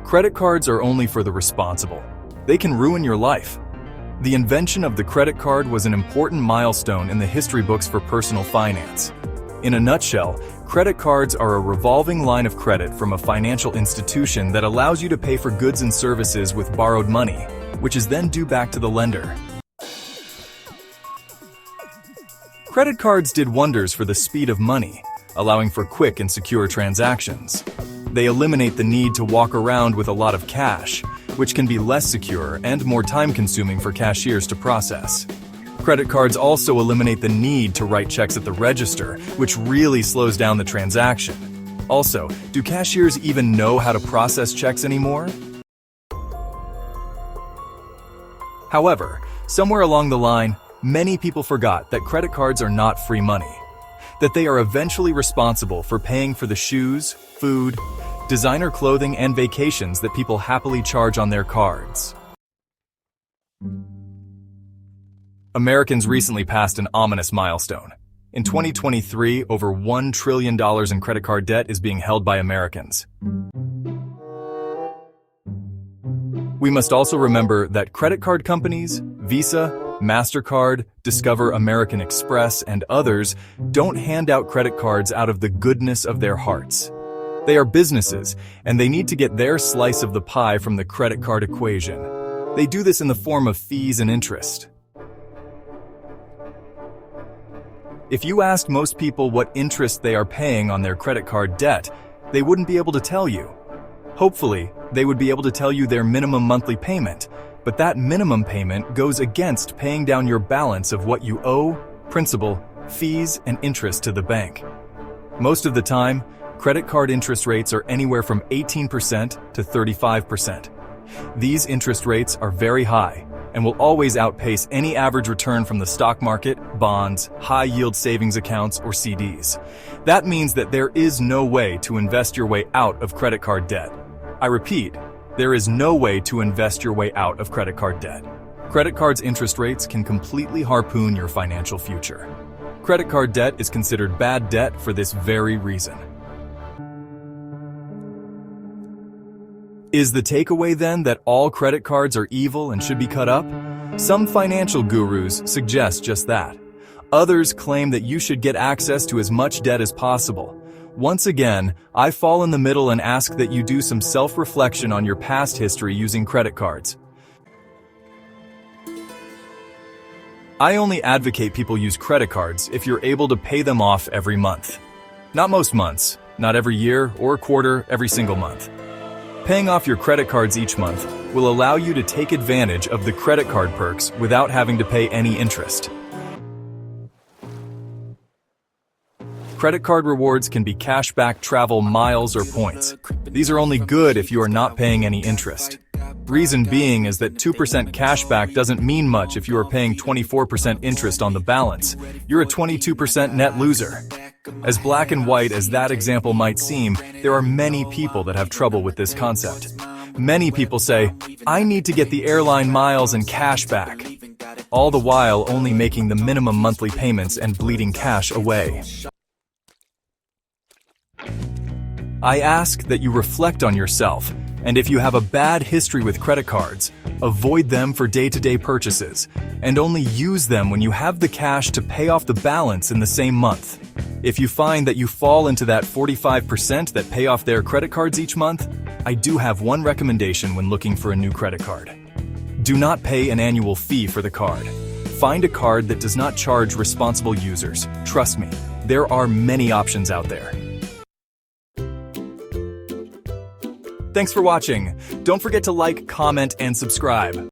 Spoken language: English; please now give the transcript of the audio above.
Credit cards are only for the responsible. They can ruin your life. The invention of the credit card was an important milestone in the history books for personal finance. In a nutshell, credit cards are a revolving line of credit from a financial institution that allows you to pay for goods and services with borrowed money, which is then due back to the lender. Credit cards did wonders for the speed of money, allowing for quick and secure transactions. They eliminate the need to walk around with a lot of cash, which can be less secure and more time-consuming for cashiers to process. Credit cards also eliminate the need to write checks at the register, which really slows down the transaction. Also, do cashiers even know how to process checks anymore? However, somewhere along the line, many people forgot that credit cards are not free money, that they are eventually responsible for paying for the shoes, food, designer clothing, and vacations that people happily charge on their cards. Americans recently passed an ominous milestone. In 2023, over $1 trillion in credit card debt is being held by Americans. We must also remember that credit card companies, Visa, MasterCard, Discover American Express, and others don't hand out credit cards out of the goodness of their hearts. They are businesses, and they need to get their slice of the pie from the credit card equation. They do this in the form of fees and interest. If you asked most people what interest they are paying on their credit card debt, they wouldn't be able to tell you. Hopefully, they would be able to tell you their minimum monthly payment, but that minimum payment goes against paying down your balance of what you owe, principal, fees, and interest to the bank. Most of the time, credit card interest rates are anywhere from 18% to 35%. These interest rates are very high and will always outpace any average return from the stock market, bonds, high-yield savings accounts, or CDs. That means that there is no way to invest your way out of credit card debt. I repeat, there is no way to invest your way out of credit card debt. Credit cards' interest rates can completely harpoon your financial future. Credit card debt is considered bad debt for this very reason. Is the takeaway then that all credit cards are evil and should be cut up? Some financial gurus suggest just that. Others claim that you should get access to as much debt as possible. Once again, I fall in the middle and ask that you do some self-reflection on your past history using credit cards. I only advocate people use credit cards if you're able to pay them off every month. Not most months, not every year or quarter, every single month. Paying off your credit cards each month will allow you to take advantage of the credit card perks without having to pay any interest. Credit card rewards can be cashback, travel, miles, or points. These are only good if you are not paying any interest. Reason being is that 2% cashback doesn't mean much if you are paying 24% interest on the balance. You're a 22% net loser. As black and white as that example might seem, there are many people that have trouble with this concept. Many people say, I need to get the airline miles and cash back, all the while only making the minimum monthly payments and bleeding cash away. I ask that you reflect on yourself, and if you have a bad history with credit cards, avoid them for day-to-day purchases, and only use them when you have the cash to pay off the balance in the same month. If you find that you fall into that 45% that pay off their credit cards each month, I do have one recommendation when looking for a new credit card. Do not pay an annual fee for the card. Find a card that does not charge responsible users. Trust me, there are many options out there. Thanks for watching. Don't forget to like, comment, and subscribe.